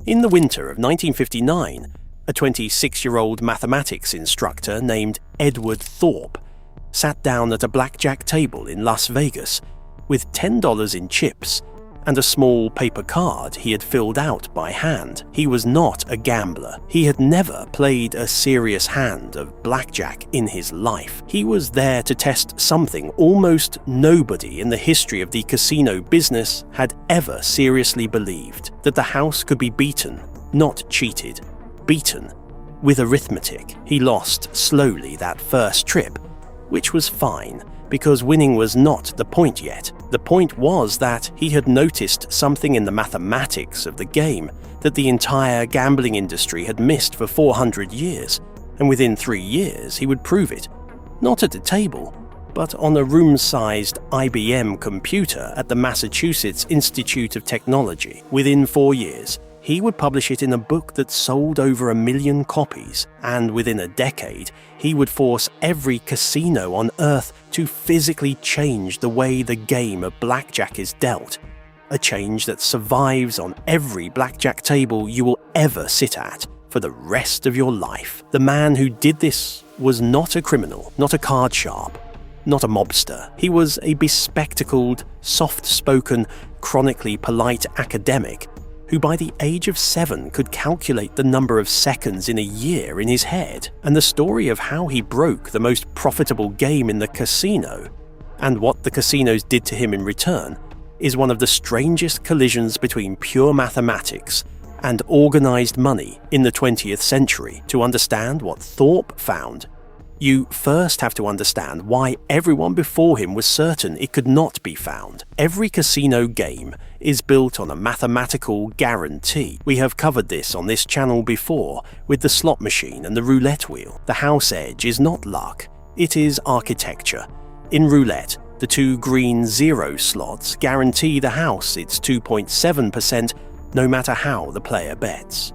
In the winter of 1959, a 26-year-old mathematics instructor named Edward Thorp sat down at a blackjack table in Las Vegas with $10 in chips and a small paper card he had filled out by hand. He was not a gambler. He had never played a serious hand of blackjack in his life. He was there to test something almost nobody in the history of the casino business had ever seriously believed: that the house could be beaten, not cheated. Beaten with arithmetic. He lost slowly that first trip, which was fine, because winning was not the point yet. The point was that he had noticed something in the mathematics of the game that the entire gambling industry had missed for 400 years, and within 3 years he would prove it. Not at a table, but on a room-sized IBM computer at the Massachusetts Institute of Technology. Within 4 years, he would publish it in a book that sold over 1 million copies, and within a decade, he would force every casino on Earth to physically change the way the game of blackjack is dealt. A change that survives on every blackjack table you will ever sit at for the rest of your life. The man who did this was not a criminal, not a card sharp, not a mobster. He was a bespectacled, soft-spoken, chronically polite academic who by the age of 7 could calculate the number of seconds in a year in his head. And the story of how he broke the most profitable game in the casino, and what the casinos did to him in return, is one of the strangest collisions between pure mathematics and organized money in the 20th century. To understand what Thorp found, you first have to understand why everyone before him was certain it could not be found. Every casino game is built on a mathematical guarantee. We have covered this on this channel before with the slot machine and the roulette wheel. The house edge is not luck, it is architecture. In roulette, the 2 green 0 slots guarantee the house its 2.7% no matter how the player bets.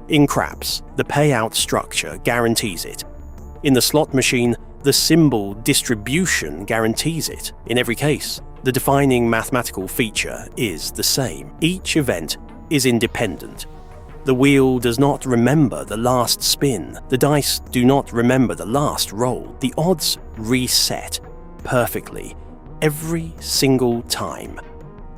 In craps, the payout structure guarantees it. In the slot machine, the symbol distribution guarantees it. In every case, the defining mathematical feature is the same. Each event is independent. The wheel does not remember the last spin. The dice do not remember the last roll. The odds reset perfectly every single time.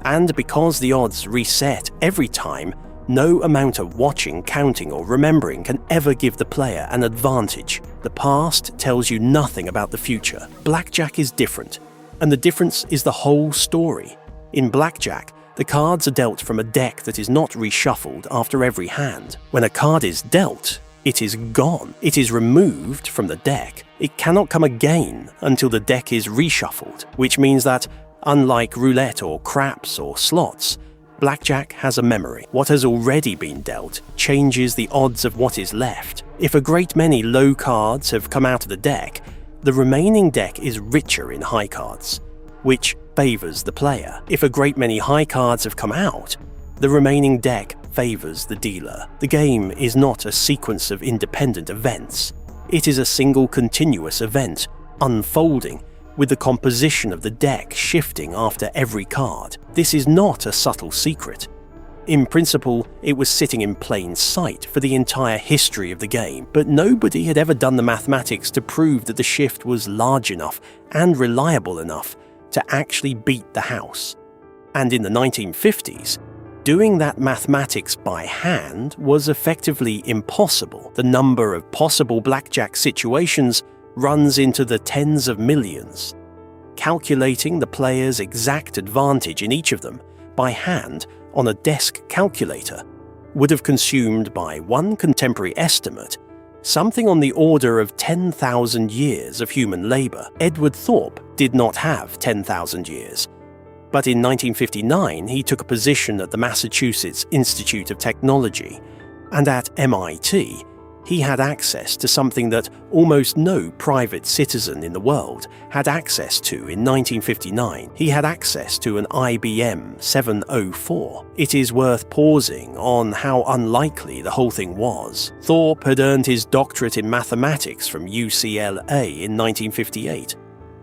And because the odds reset every time, no amount of watching, counting, or remembering can ever give the player an advantage. The past tells you nothing about the future. Blackjack is different, and the difference is the whole story. In blackjack, the cards are dealt from a deck that is not reshuffled after every hand. When a card is dealt, it is gone. It is removed from the deck. It cannot come again until the deck is reshuffled, which means that, unlike roulette or craps or slots, blackjack has a memory. What has already been dealt changes the odds of what is left. If a great many low cards have come out of the deck, the remaining deck is richer in high cards, which favors the player. If a great many high cards have come out, the remaining deck favors the dealer. The game is not a sequence of independent events. It is a single continuous event, unfolding, with the composition of the deck shifting after every card. This is not a subtle secret. In principle, it was sitting in plain sight for the entire history of the game, but nobody had ever done the mathematics to prove that the shift was large enough and reliable enough to actually beat the house. And in the 1950s, doing that mathematics by hand was effectively impossible. The number of possible blackjack situations runs into the tens of millions. Calculating the player's exact advantage in each of them by hand on a desk calculator would have consumed, by one contemporary estimate, something on the order of 10,000 years of human labor. Edward Thorp did not have 10,000 years, but in 1959 he took a position at the Massachusetts Institute of Technology, and at MIT he had access to something that almost no private citizen in the world had access to in 1959. He had access to an IBM 704. It is worth pausing on how unlikely the whole thing was. Thorp had earned his doctorate in mathematics from UCLA in 1958.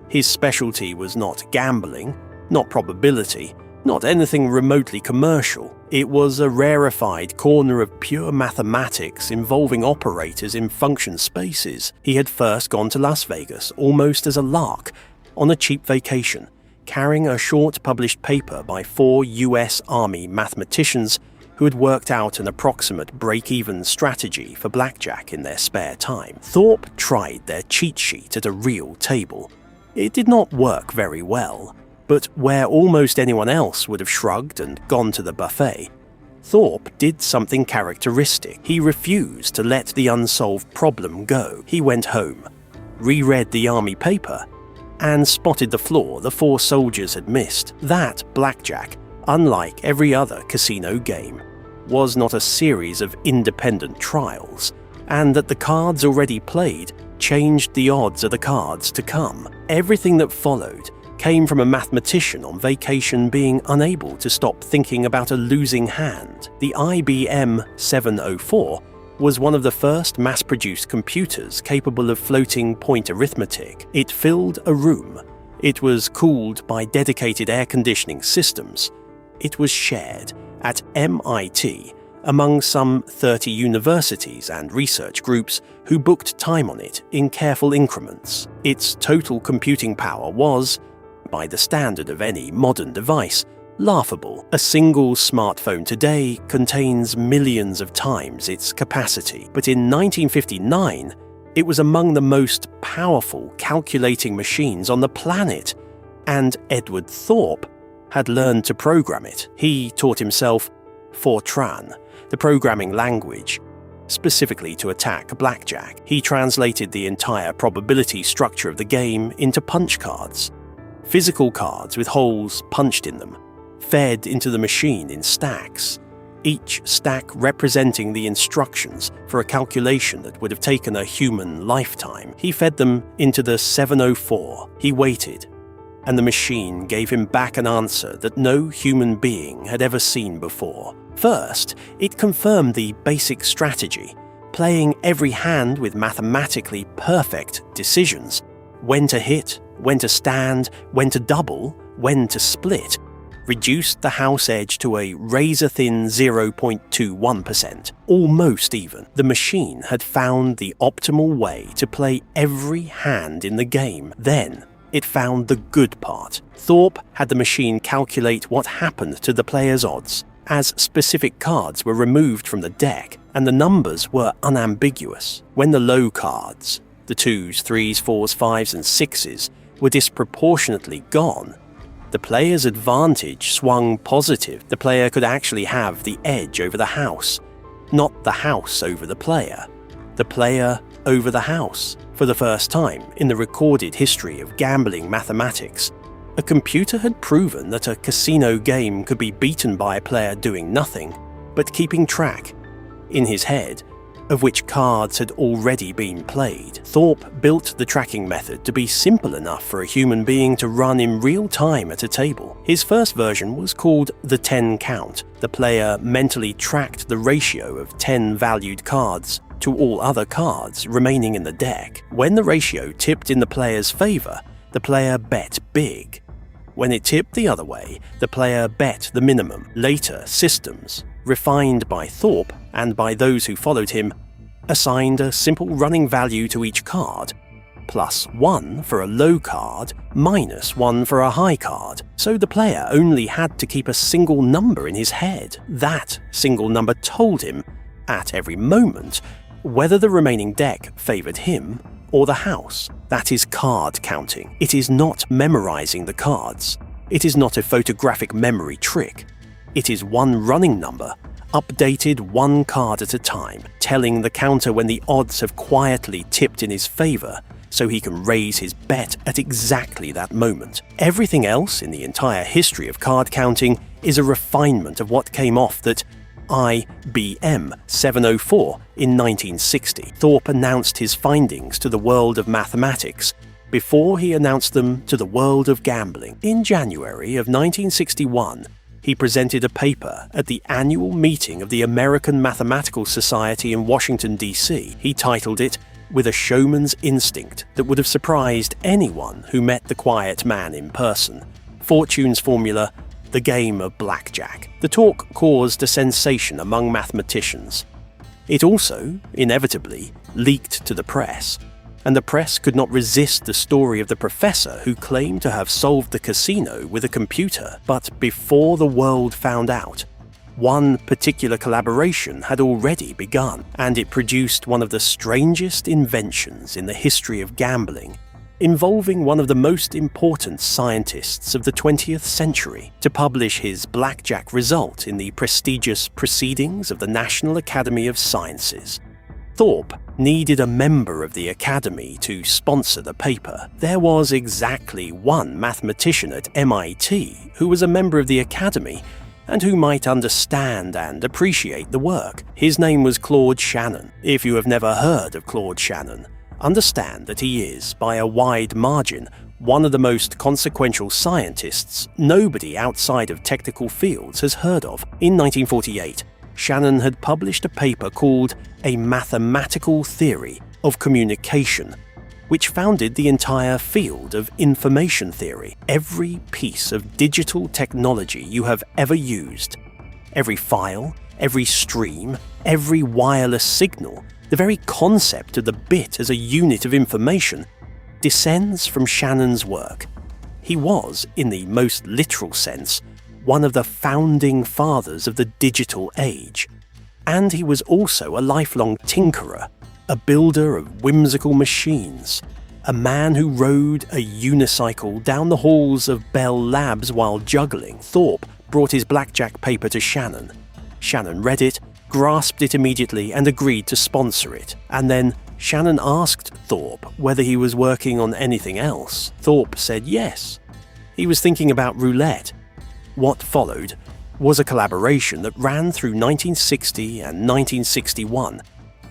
His specialty was not gambling, not probability, not anything remotely commercial. It was a rarefied corner of pure mathematics involving operators in function spaces. He had first gone to Las Vegas almost as a lark, on a cheap vacation, carrying a short published paper by 4 US Army mathematicians who had worked out an approximate break-even strategy for blackjack in their spare time. Thorp tried their cheat sheet at a real table. It did not work very well, but where almost anyone else would have shrugged and gone to the buffet, Thorp did something characteristic. He refused to let the unsolved problem go. He went home, reread the army paper, and spotted the flaw the 4 soldiers had missed. That blackjack, unlike every other casino game, was not a series of independent trials, and that the cards already played changed the odds of the cards to come. Everything that followed came from a mathematician on vacation being unable to stop thinking about a losing hand. The IBM 704 was one of the first mass-produced computers capable of floating point arithmetic. It filled a room. It was cooled by dedicated air conditioning systems. It was shared at MIT among some 30 universities and research groups who booked time on it in careful increments. Its total computing power was, by the standard of any modern device, laughable. A single smartphone today contains millions of times its capacity, but in 1959, it was among the most powerful calculating machines on the planet, and Edward Thorp had learned to program it. He taught himself Fortran, the programming language, specifically to attack blackjack. He translated the entire probability structure of the game into punch cards. Physical cards with holes punched in them, fed into the machine in stacks, each stack representing the instructions for a calculation that would have taken a human lifetime. He fed them into the 704. He waited, and the machine gave him back an answer that no human being had ever seen before. First, it confirmed the basic strategy, playing every hand with mathematically perfect decisions: when to hit, when to stand, when to double, when to split, reduced the house edge to a razor-thin 0.21%, almost even. The machine had found the optimal way to play every hand in the game. Then, it found the good part. Thorp had the machine calculate what happened to the player's odds, as specific cards were removed from the deck, and the numbers were unambiguous. When the low cards, the 2s, 3s, 4s, 5s, and 6s, were disproportionately gone, the player's advantage swung positive. The player could actually have the edge over the house, not the house over the player over the house. For the first time in the recorded history of gambling mathematics, a computer had proven that a casino game could be beaten by a player doing nothing, but keeping track, in his head, of which cards had already been played. Thorp built the tracking method to be simple enough for a human being to run in real time at a table. His first version was called the 10 count. The player mentally tracked the ratio of 10 valued cards to all other cards remaining in the deck. When the ratio tipped in the player's favor, the player bet big. When it tipped the other way, the player bet the minimum. Later, systems, refined by Thorp and by those who followed him, assigned a simple running value to each card, +1 for a low card, -1 for a high card, so the player only had to keep a single number in his head. That single number told him, at every moment, whether the remaining deck favored him or the house. That is card counting. It is not memorizing the cards. It is not a photographic memory trick. It is one running number, updated one card at a time, telling the counter when the odds have quietly tipped in his favor, so he can raise his bet at exactly that moment. Everything else in the entire history of card counting is a refinement of what came off that IBM 704 in 1960. Thorp announced his findings to the world of mathematics before he announced them to the world of gambling. In January of 1961, he presented a paper at the annual meeting of the American Mathematical Society in Washington, D.C. He titled it, with a showman's instinct that would have surprised anyone who met the quiet man in person, Fortune's formula, the game of blackjack. The talk caused a sensation among mathematicians. It also, inevitably, leaked to the press, and the press could not resist the story of the professor who claimed to have solved the casino with a computer. But before the world found out, one particular collaboration had already begun, and it produced one of the strangest inventions in the history of gambling, involving one of the most important scientists of the 20th century to publish his blackjack result in the prestigious Proceedings of the National Academy of Sciences. Thorp needed a member of the Academy to sponsor the paper. There was exactly one mathematician at MIT who was a member of the Academy and who might understand and appreciate the work. His name was Claude Shannon. If you have never heard of Claude Shannon, understand that he is, by a wide margin, one of the most consequential scientists nobody outside of technical fields has heard of. In 1948, Shannon had published a paper called A Mathematical Theory of Communication, which founded the entire field of information theory. Every piece of digital technology you have ever used, every file, every stream, every wireless signal, the very concept of the bit as a unit of information, descends from Shannon's work. He was, in the most literal sense, one of the founding fathers of the digital age. And he was also a lifelong tinkerer, a builder of whimsical machines, a man who rode a unicycle down the halls of Bell Labs while juggling. Thorp brought his blackjack paper to Shannon. Shannon read it, grasped it immediately and agreed to sponsor it. And then Shannon asked Thorp whether he was working on anything else. Thorp said yes. He was thinking about roulette. What followed was a collaboration that ran through 1960 and 1961,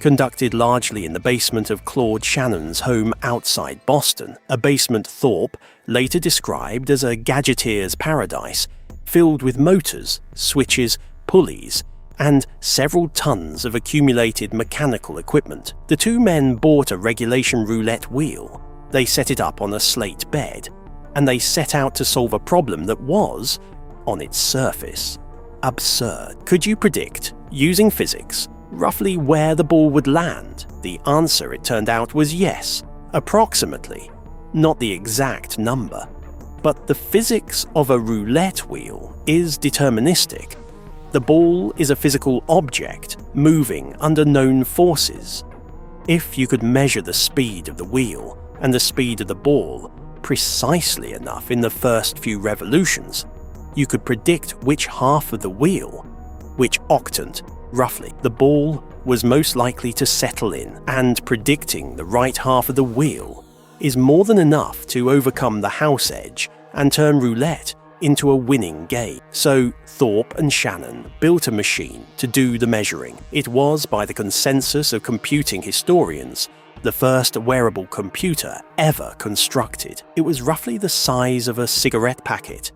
conducted largely in the basement of Claude Shannon's home outside Boston, a basement Thorp later described as a gadgeteer's paradise, filled with motors, switches, pulleys, and several tons of accumulated mechanical equipment. The two men bought a regulation roulette wheel. They set it up on a slate bed, and they set out to solve a problem that was, on its surface, absurd. Could you predict, using physics, roughly where the ball would land? The answer, it turned out, was yes, approximately, not the exact number. But the physics of a roulette wheel is deterministic. The ball is a physical object moving under known forces. If you could measure the speed of the wheel and the speed of the ball precisely enough in the first few revolutions, you could predict which half of the wheel, which octant, roughly, the ball was most likely to settle in, and predicting the right half of the wheel is more than enough to overcome the house edge and turn roulette into a winning game. So Thorp and Shannon built a machine to do the measuring. It was, by the consensus of computing historians, the first wearable computer ever constructed. It was roughly the size of a cigarette packet.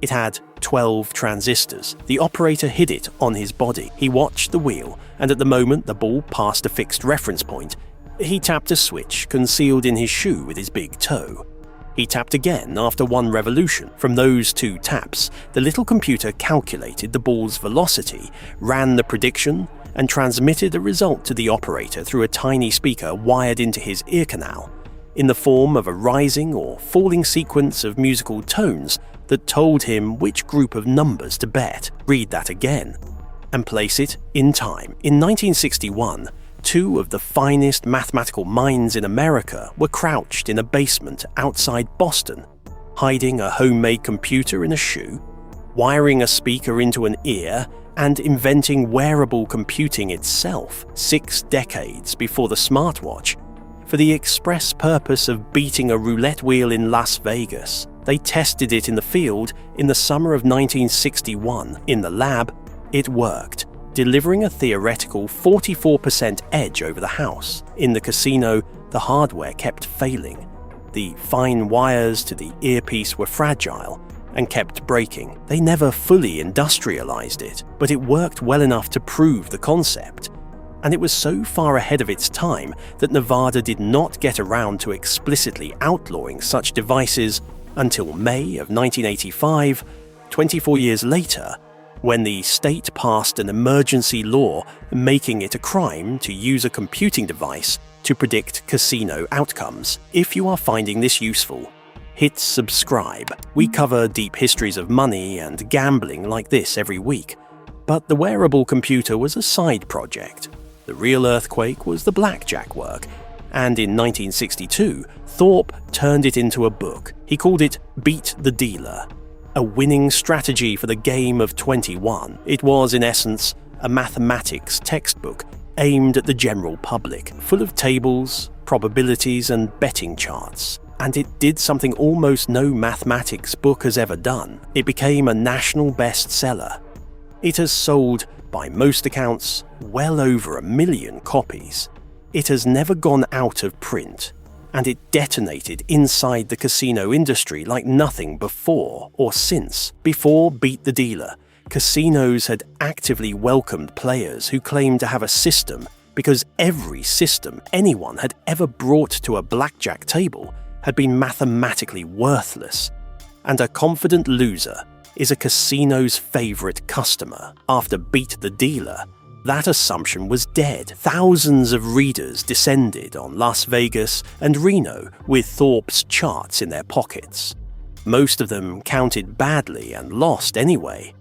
It had 12 transistors. The operator hid it on his body. He watched the wheel, and at the moment the ball passed a fixed reference point, he tapped a switch concealed in his shoe with his big toe. He tapped again after one revolution. From those two taps, the little computer calculated the ball's velocity, ran the prediction, and transmitted the result to the operator through a tiny speaker wired into his ear canal, in the form of a rising or falling sequence of musical tones that told him which group of numbers to bet. Read that again, and place it in time. In 1961, two of the finest mathematical minds in America were crouched in a basement outside Boston, hiding a homemade computer in a shoe, wiring a speaker into an ear, and inventing wearable computing itself 6 decades before the smartwatch, for the express purpose of beating a roulette wheel in Las Vegas. They tested it in the field in the summer of 1961. In the lab, it worked, delivering a theoretical 44% edge over the house. In the casino, the hardware kept failing. The fine wires to the earpiece were fragile and kept breaking. They never fully industrialized it, but it worked well enough to prove the concept. And it was so far ahead of its time that Nevada did not get around to explicitly outlawing such devices until May of 1985, 24 years later, when the state passed an emergency law making it a crime to use a computing device to predict casino outcomes. If you are finding this useful, hit subscribe. We cover deep histories of money and gambling like this every week, but the wearable computer was a side project. The real earthquake was the blackjack work, and in 1962, Thorp turned it into a book. He called it Beat the Dealer, a winning strategy for the game of 21. It was, in essence, a mathematics textbook aimed at the general public, full of tables, probabilities, and betting charts. And it did something almost no mathematics book has ever done. It became a national bestseller. It has sold, by most accounts, well over 1 million copies. It has never gone out of print, and it detonated inside the casino industry like nothing before or since. Before Beat the Dealer, casinos had actively welcomed players who claimed to have a system because every system anyone had ever brought to a blackjack table had been mathematically worthless, and a confident loser is a casino's favorite customer. After Beat the Dealer, that assumption was dead. Thousands of readers descended on Las Vegas and Reno with Thorp's charts in their pockets. Most of them counted badly and lost anyway,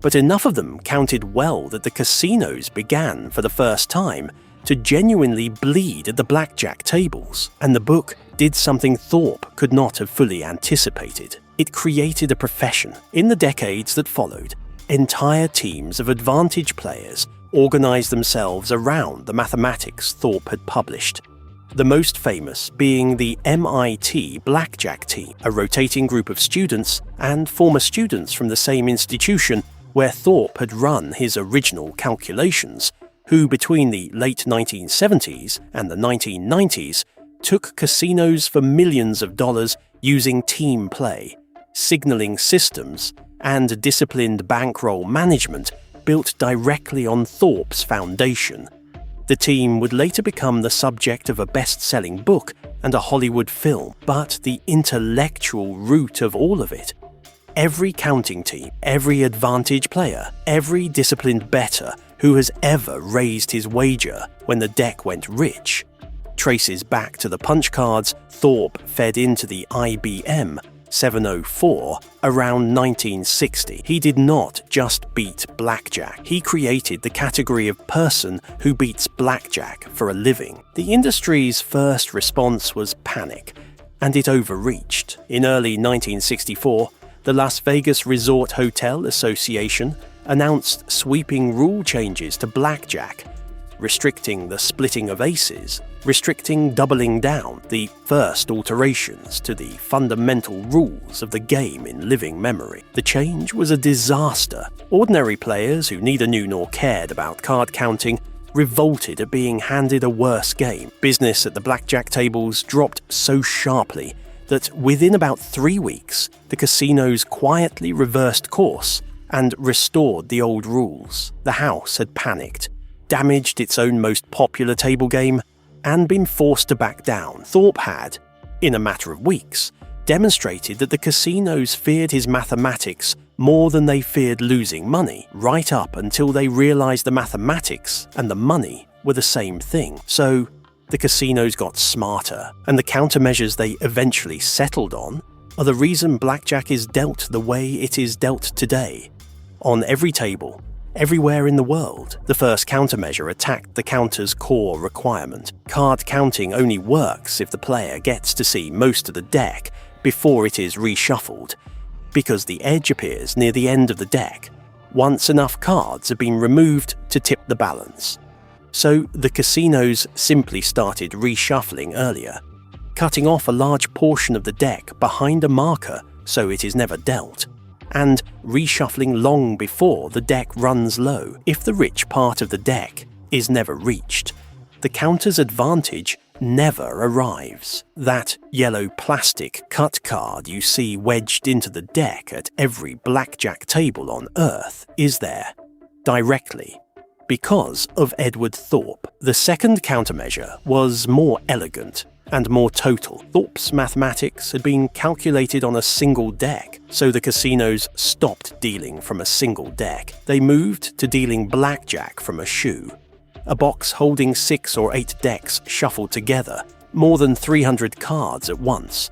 but enough of them counted well that the casinos began for the first time to genuinely bleed at the blackjack tables, and the book did something Thorp could not have fully anticipated. It created a profession. In the decades that followed, entire teams of advantage players organized themselves around the mathematics Thorp had published, the most famous being the MIT Blackjack team, a rotating group of students and former students from the same institution where Thorp had run his original calculations, who between the late 1970s and the 1990s took casinos for millions of dollars using team play, signaling systems, and disciplined bankroll management built directly on Thorp's foundation. The team would later become the subject of a best-selling book and a Hollywood film, but the intellectual root of all of it, every counting team, every advantage player, every disciplined bettor who has ever raised his wager when the deck went rich, traces back to the punch cards Thorp fed into the IBM 704 around 1960. He did not just beat blackjack. He created the category of person who beats blackjack for a living. The industry's first response was panic, and it overreached. In early 1964, the Las Vegas Resort Hotel Association announced sweeping rule changes to blackjack, restricting the splitting of aces, restricting doubling down, the first alterations to the fundamental rules of the game in living memory. The change was a disaster. Ordinary players who neither knew nor cared about card counting revolted at being handed a worse game. Business at the blackjack tables dropped so sharply that within about 3 weeks, the casinos quietly reversed course and restored the old rules. The house had panicked, damaged its own most popular table game, and been forced to back down. Thorp had, in a matter of weeks, demonstrated that the casinos feared his mathematics more than they feared losing money, right up until they realized the mathematics and the money were the same thing. So, the casinos got smarter, and the countermeasures they eventually settled on are the reason blackjack is dealt the way it is dealt today. On every table, everywhere in the world, the first countermeasure attacked the counter's core requirement. Card counting only works if the player gets to see most of the deck before it is reshuffled, because the edge appears near the end of the deck, once enough cards have been removed to tip the balance. So the casinos simply started reshuffling earlier, cutting off a large portion of the deck behind a marker so it is never dealt, and reshuffling long before the deck runs low. If the rich part of the deck is never reached, the counter's advantage never arrives. That yellow plastic cut card you see wedged into the deck at every blackjack table on Earth is there, directly, because of Edward Thorp. The second countermeasure was more elegant and more total. Thorp's mathematics had been calculated on a single deck, so the casinos stopped dealing from a single deck. They moved to dealing blackjack from a shoe. A box holding 6 or 8 decks shuffled together, more than 300 cards at once.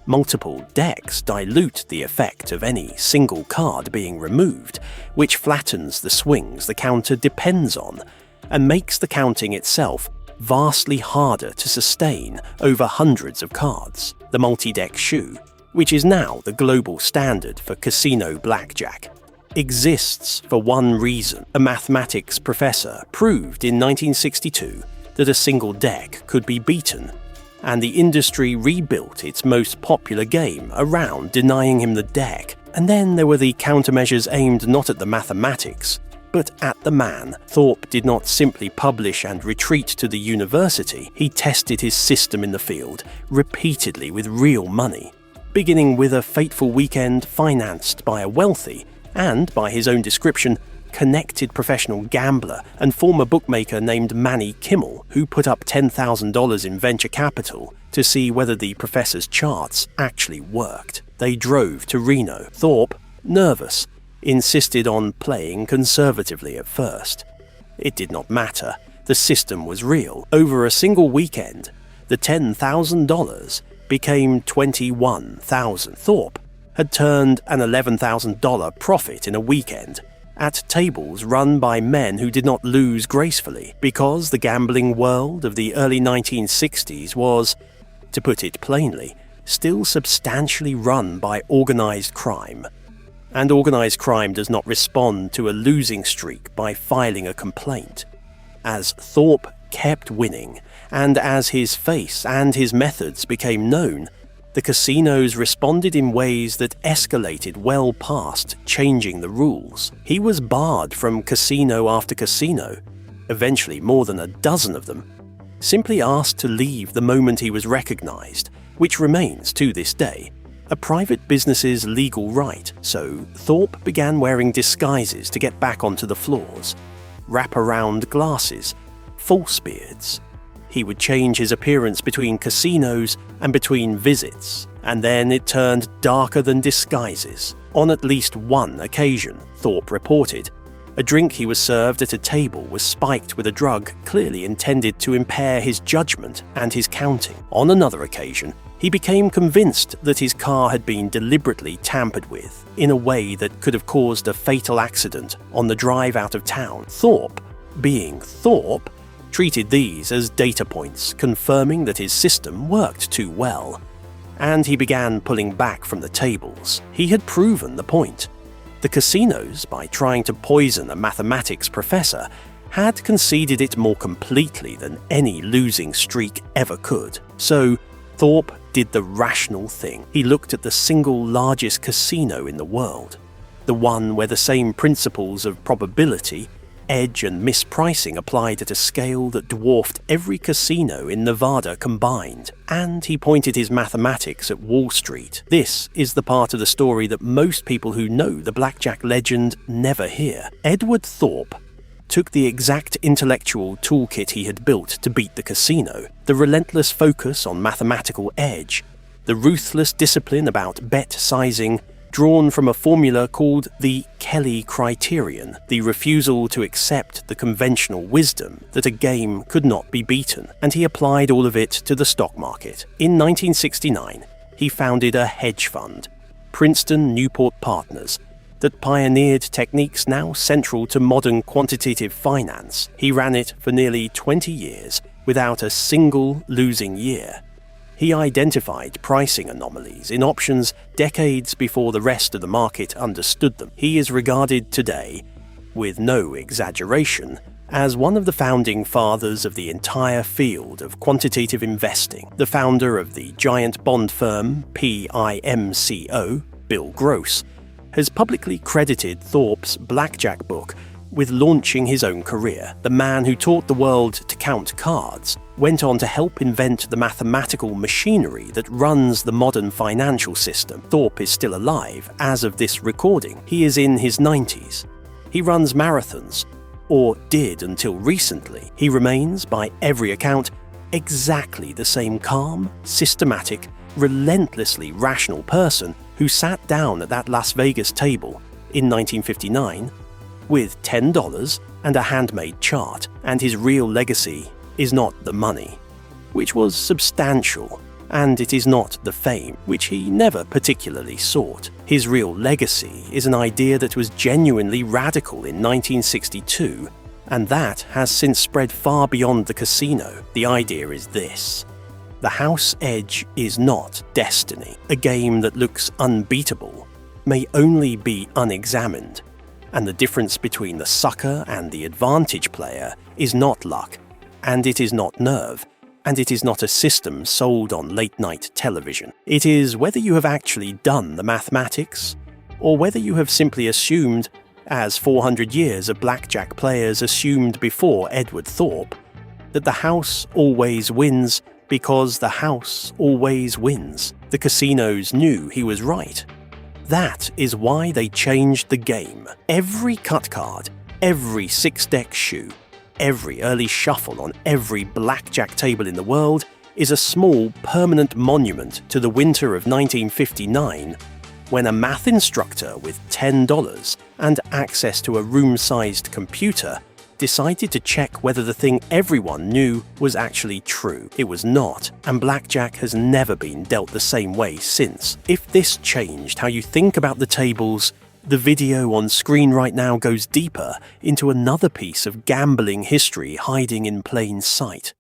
Multiple decks dilute the effect of any single card being removed, which flattens the swings the counter depends on, and makes the counting itself vastly harder to sustain over hundreds of cards. The multi-deck shoe, which is now the global standard for casino blackjack, exists for one reason. A mathematics professor proved in 1962 that a single deck could be beaten, and the industry rebuilt its most popular game around denying him the deck. And then there were the countermeasures aimed not at the mathematics, but at the man. Thorp did not simply publish and retreat to the university. He tested his system in the field, repeatedly with real money, beginning with a fateful weekend financed by a wealthy, and by his own description, connected professional gambler and former bookmaker named Manny Kimmel, who put up $10,000 in venture capital to see whether the professor's charts actually worked. They drove to Reno. Thorp, nervous, insisted on playing conservatively at first. It did not matter. The system was real. Over a single weekend, the $10,000 became $21,000. Thorp had turned an $11,000 profit in a weekend at tables run by men who did not lose gracefully, because the gambling world of the early 1960s was, to put it plainly, still substantially run by organized crime. And organized crime does not respond to a losing streak by filing a complaint. As Thorp kept winning, and as his face and his methods became known, the casinos responded in ways that escalated well past changing the rules. He was barred from casino after casino, eventually more than a dozen of them, simply asked to leave the moment he was recognized, which remains to this day a private business's legal right. So Thorp began wearing disguises to get back onto the floors, wrap-around glasses, false beards. He would change his appearance between casinos and between visits, and then it turned darker than disguises. On at least one occasion, Thorp reported, a drink he was served at a table was spiked with a drug clearly intended to impair his judgment and his counting. On another occasion, he became convinced that his car had been deliberately tampered with in a way that could have caused a fatal accident on the drive out of town. Thorp, being Thorp, treated these as data points confirming that his system worked too well, and he began pulling back from the tables. He had proven the point. The casinos, by trying to poison a mathematics professor, had conceded it more completely than any losing streak ever could. So Thorp did the rational thing. He looked at the single largest casino in the world, the one where the same principles of probability, edge and mispricing applied at a scale that dwarfed every casino in Nevada combined, and he pointed his mathematics at Wall Street. This is the part of the story that most people who know the blackjack legend never hear. Edward Thorp took the exact intellectual toolkit he had built to beat the casino, the relentless focus on mathematical edge, the ruthless discipline about bet sizing, drawn from a formula called the Kelly criterion, the refusal to accept the conventional wisdom that a game could not be beaten, and he applied all of it to the stock market. In 1969, he founded a hedge fund, Princeton Newport Partners, that pioneered techniques now central to modern quantitative finance. He ran it for nearly 20 years without a single losing year. He identified pricing anomalies in options decades before the rest of the market understood them. He is regarded today, with no exaggeration, as one of the founding fathers of the entire field of quantitative investing. The founder of the giant bond firm PIMCO, Bill Gross, has publicly credited Thorp's Blackjack book with launching his own career. The man who taught the world to count cards went on to help invent the mathematical machinery that runs the modern financial system. Thorp is still alive as of this recording. He is in his 90s. He runs marathons, or did until recently. He remains, by every account, exactly the same calm, systematic, relentlessly rational person who sat down at that Las Vegas table in 1959 with $10 and a handmade chart, and his real legacy is not the money, which was substantial, and it is not the fame, which he never particularly sought. His real legacy is an idea that was genuinely radical in 1962, and that has since spread far beyond the casino. The idea is this: the house edge is not destiny. A game that looks unbeatable may only be unexamined, and the difference between the sucker and the advantage player is not luck, and it is not nerve, and it is not a system sold on late-night television. It is whether you have actually done the mathematics, or whether you have simply assumed, as 400 years of blackjack players assumed before Edward Thorp, that the house always wins because the house always wins. The casinos knew he was right. That is why they changed the game. Every cut card, every six-deck shoe, every early shuffle on every blackjack table in the world is a small, permanent monument to the winter of 1959, when a math instructor with $10 and access to a room-sized computer decided to check whether the thing everyone knew was actually true. It was not, and blackjack has never been dealt the same way since. If this changed how you think about the tables, the video on screen right now goes deeper into another piece of gambling history hiding in plain sight.